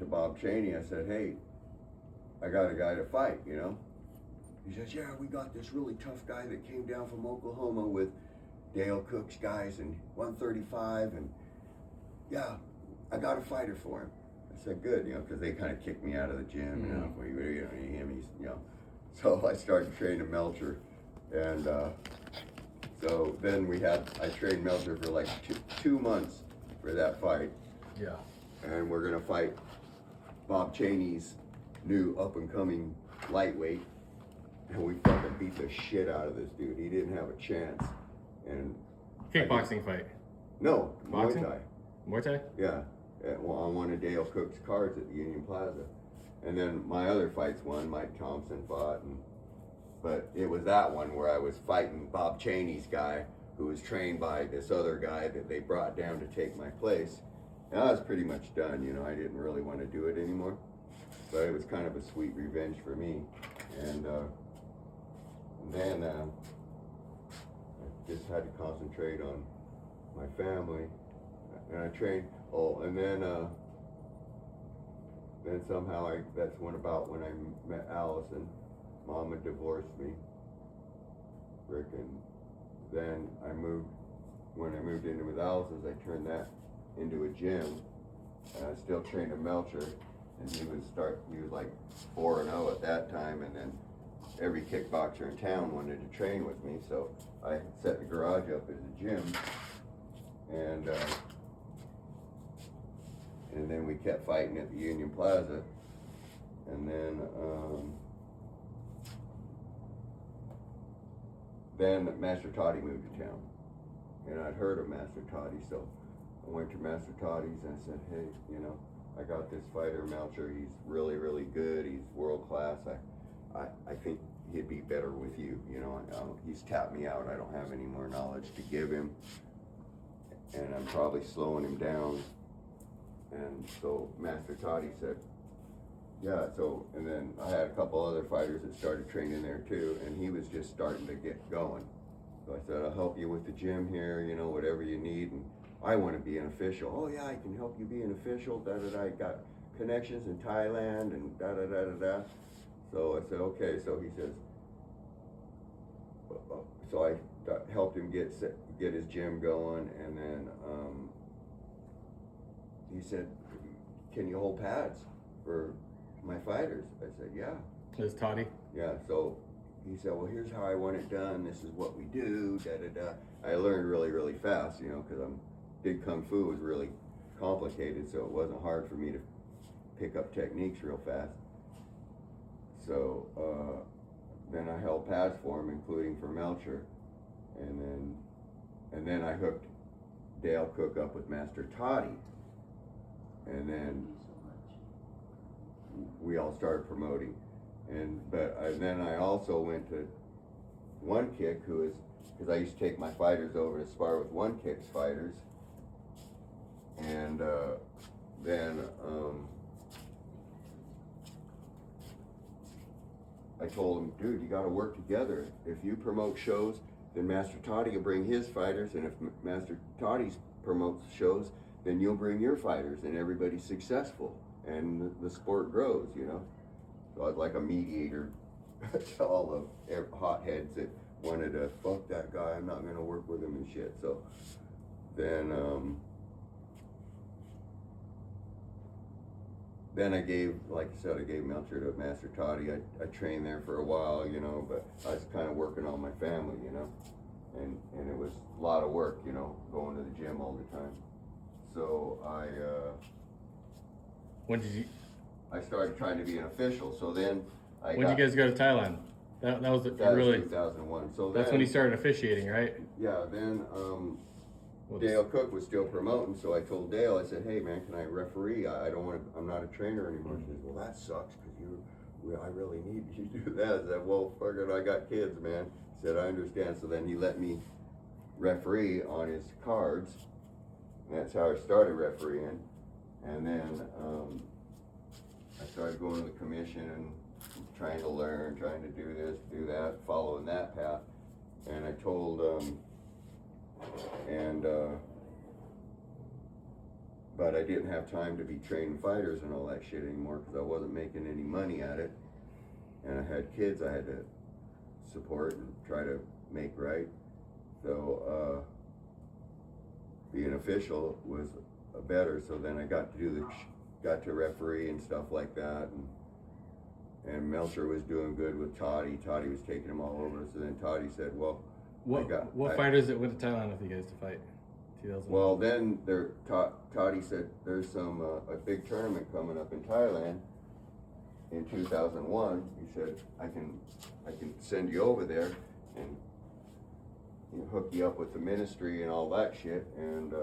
to Bob Chaney. I said, hey, I got a guy to fight, you know. He says, yeah, we got this really tough guy that came down from Oklahoma with Dale Cook's guys and 135, and yeah, I got a fighter for him. I said, good, you know, because they kind of kicked me out of the gym, you know, he's, you know. So I started training Melcher, and so then I trained Melcher for like two months for that fight. Yeah. And we're gonna fight Bob Chaney's new up-and-coming lightweight, and we fucking beat the shit out of this dude. He didn't have a chance. And kickboxing fight? No, boxing? Muay Thai. Muay Thai? Yeah, on one of Dale Cook's cards at the Union Plaza. And then my other fights, Mike Thompson fought, but it was that one where I was fighting Bob Chaney's guy, who was trained by this other guy that they brought down to take my place. And I was pretty much done, you know. I didn't really want to do it anymore, but it was kind of a sweet revenge for me. And then I just had to concentrate on my family, and I trained. Oh, and then somehow that's when I met Allison. Mom had divorced me, Rick, and then when I moved into with Allison's, I turned that into a gym, and I still trained at Melcher, and he was like 4-0 at that time, and then every kickboxer in town wanted to train with me, so I set the garage up as a gym, and then we kept fighting at the Union Plaza, and then Master Toddy moved to town, and I'd heard of Master Toddy, so I went to Master Toddy's and I said, hey, you know, I got this fighter, Melcher. He's really, really good. He's world class. I think he'd be better with you. You know, he's tapped me out. I don't have any more knowledge to give him, and I'm probably slowing him down. And so Master Toddy said, yeah. So, and then I had a couple other fighters that started training there too, and he was just starting to get going. So I said, I'll help you with the gym here, you know, whatever you need. And I want to be an official. Oh yeah, I can help you be an official. I got connections in Thailand and da da da da da. So I said, okay. So he says, so I helped him get his gym going, and then he said, can you hold pads for my fighters? I said, yeah. Is Toddy? Yeah. So he said, well, here's how I want it done. This is what we do. Da da da. I learned really, really fast, you know, because did Kung Fu was really complicated, so it wasn't hard for me to pick up techniques real fast. So then I held pads for him, including for Melcher, and then I hooked Dale Cook up with Master Toddy, and then we all started promoting. And then I also went to One Kick, because I used to take my fighters over to spar with One Kick's fighters, and then I told him, dude, you got to work together. If you promote shows, then Master Toddy will bring his fighters, and if Master Toddy promotes shows, then you'll bring your fighters, and everybody's successful, and the sport grows, you know. So I was like a mediator to all the hotheads that wanted to fuck that guy. I'm not gonna work with him and shit. So then I gave, like I said, I gave Melcher to Master Toddy. I trained there for a while, you know, but I was kind of working on my family, you know, and it was a lot of work, you know, going to the gym all the time. So I started trying to be an official. So then when did you guys go to Thailand? That was really 2001. So that's when you started officiating, right? Yeah. Then Dale Cook was still promoting, so I told Dale, I said, hey man, can I referee? I'm not a trainer anymore. He says, well that sucks, because I really need you to do that. I said, well, fuck it, I got kids, man. He said, I understand. So then he let me referee on his cards, and that's how I started refereeing. And then I started going to the commission and trying to learn, trying to do this, do that, following that path. And I told but I didn't have time to be training fighters and all that shit anymore because I wasn't making any money at it, and I had kids I had to support and try to make right. So being official was better. So then I got to got to referee and stuff like that, and Melcher was doing good with Toddy. Toddy was taking him all over. So then Toddy said, "Well, what fighters that went to Thailand with you guys to fight?" 2000. Well, then Toddy said there's some a big tournament coming up in Thailand in 2001. He said I can send you over there and hook you up with the ministry and all that shit, and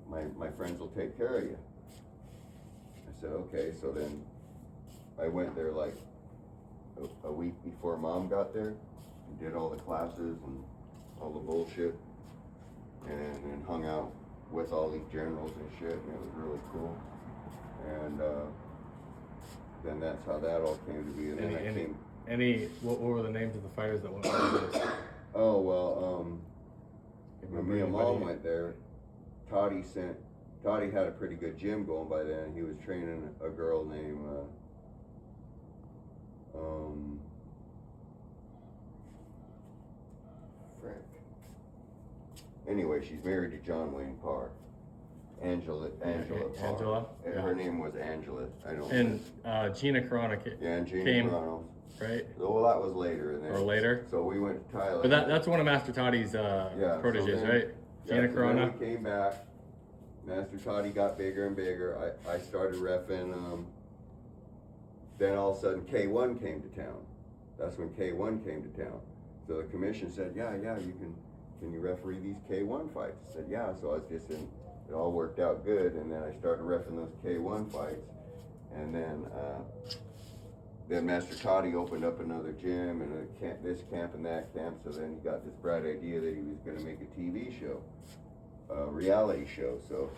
my friends will take care of you. I said okay. So then I went there like a week before Mom got there and did all the classes and all the bullshit. And hung out with all these generals and shit, and it was really cool. And then that's how that all came to be. And then what were the names of the fighters that went with you guys? Oh well, when me and Mom went there, Toddy had a pretty good gym going by then. He was training a girl named anyway, she's married to John Wayne Parr. Angela Parr. Yeah. Her name was Angela. I don't. And Gina Carano and Gina came, Carano. right? Well, that was later. And then, or later. So we went to Thailand. But that's one of Master Toddy's proteges, right? Gina Carano. Then we came back. Master Toddy got bigger and bigger. I started reffing. Then all of a sudden K1 came to town. That's when K1 came to town. So the commission said, yeah, you can you referee these K1 fights? I said, yeah. So I was just in, it all worked out good. And then I started reffing those K1 fights. And then Master Toddy opened up another gym and this camp and that camp. So then he got this bright idea that he was going to make a TV show, a reality show. So,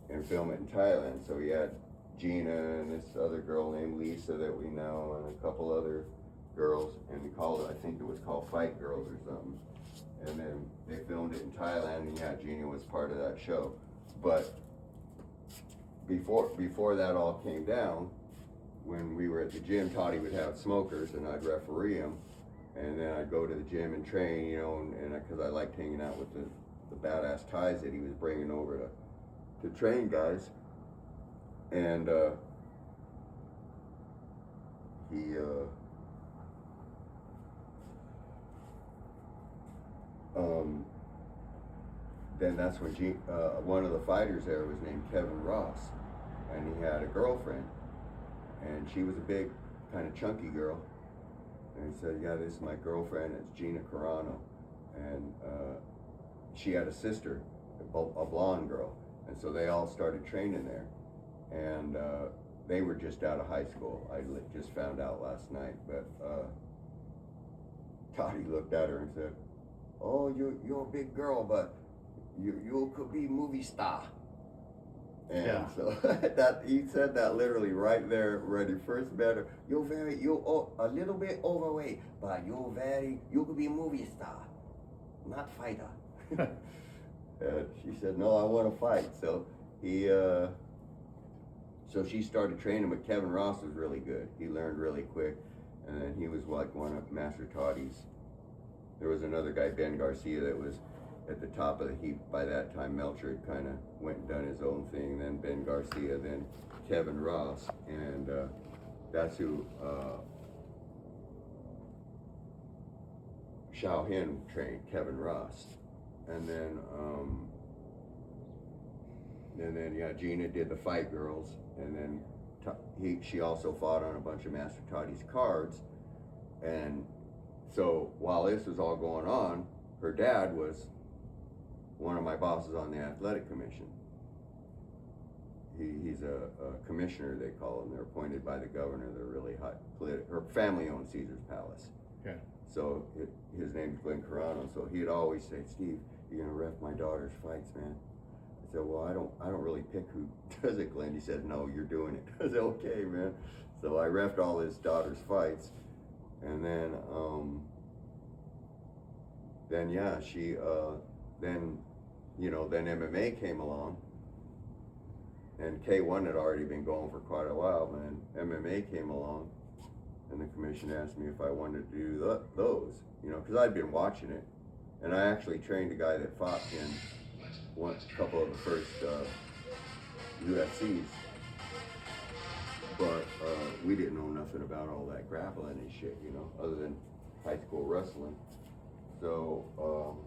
and film it in Thailand. So he had Gina and this other girl named Lisa that we know and a couple other girls. And he called it, I think it was called Fight Girls or something. And then they filmed it in Thailand, and yeah, Gina was part of that show. But before that all came down, when we were at the gym, Toddy would have smokers, and I'd referee them, and then I'd go to the gym and train, you know, and because I liked hanging out with the badass Thais that he was bringing over to train guys, and then that's when one of the fighters there was named Kevin Ross, and he had a girlfriend, and she was a big, kind of chunky girl, and he said, yeah, this is my girlfriend, it's Gina Carano, and she had a sister, a blonde girl, and so they all started training there, and they were just out of high school. I just found out last night, but Toddy looked at her and said, oh, you're a big girl, but you could be movie star. And yeah. So that he said that literally right there when he first met her. You're a little bit overweight, but you could be movie star, not fighter. And she said, no, I want to fight. So so she started training, but Kevin Ross was really good. He learned really quick, and then he was like one of Master Toddy's. There was another guy, Ben Garcia, that was at the top of the heap by that time. Melcher had kind of went and done his own thing, then Ben Garcia, then Kevin Ross, and that's who Xiao Hin trained, Kevin Ross. And then yeah, Gina did the Fight Girls, and then she also fought on a bunch of Master Toddy's cards. And so while this was all going on, her dad was one of my bosses on the athletic commission. He's a commissioner, they call him. They're appointed by the governor. They're really high. Her family owned Caesar's Palace. Okay. So his name's Glenn Carano. So he'd always say, Steve, you're gonna ref my daughter's fights, man. I said, well, I don't really pick who does it, Glenn. He said, no, you're doing it. I said, okay, man. So I refed all his daughter's fights. And then yeah, she, then MMA came along, And K1 had already been going for quite a while, man. MMA came along, and the commission asked me if I wanted to do those, you know, because I'd been watching it. And I actually trained a guy that fought in a couple of the first UFCs. But we didn't know nothing about all that grappling and shit, you know, other than high school wrestling. So,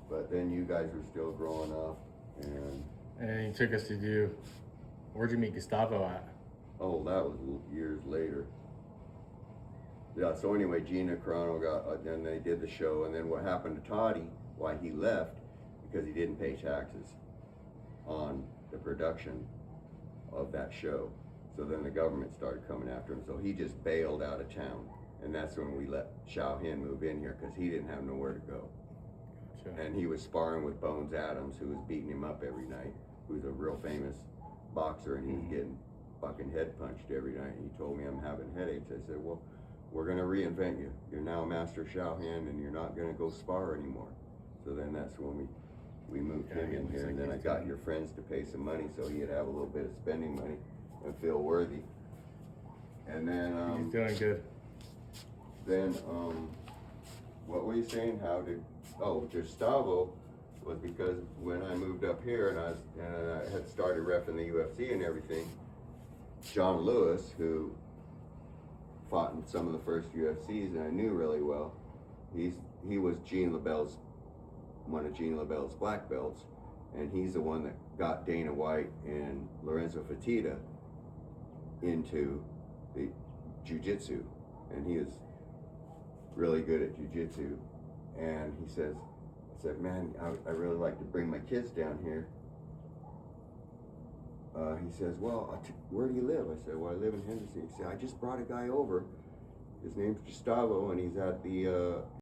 but then you guys were still growing up, And he took us to do, where'd you meet Gustavo at? oh, that was years later. Yeah, so anyway, Gina Carano got, then they did the show, and then what happened to Toddy, why he left, because he didn't pay taxes on the production of that show. So then the government started coming after him, so he just bailed out of town. And that's when we let Xiao Hin move in here, because he didn't have nowhere to go. Gotcha. And he was sparring with Bones Adams, who was beating him up every night, who's a real famous boxer, and he was getting fucking head punched every night. He told me, I'm having headaches. I said, well, we're gonna reinvent you. You're now Master Xiao Hin, and you're not gonna go spar anymore. So then that's when we moved him in here, and then I got your friends to pay some money so he'd have a little bit of spending money and feel worthy. And then He's doing good. then what were you saying? How did Gustavo was because when I moved up here and I had started reffing the UFC and everything, John Lewis, who fought in some of the first UFCs and I knew really well, he was one of Gene LaBelle's black belts, and he's the one that got Dana White and Lorenzo Fertitta into the jiu-jitsu, and he was really good at jiu-jitsu. And he said, man, I really like to bring my kids down here. He says, well, where do you live? I said, well, I live in Henderson. He said, I just brought a guy over. His name's Gustavo, and he's at the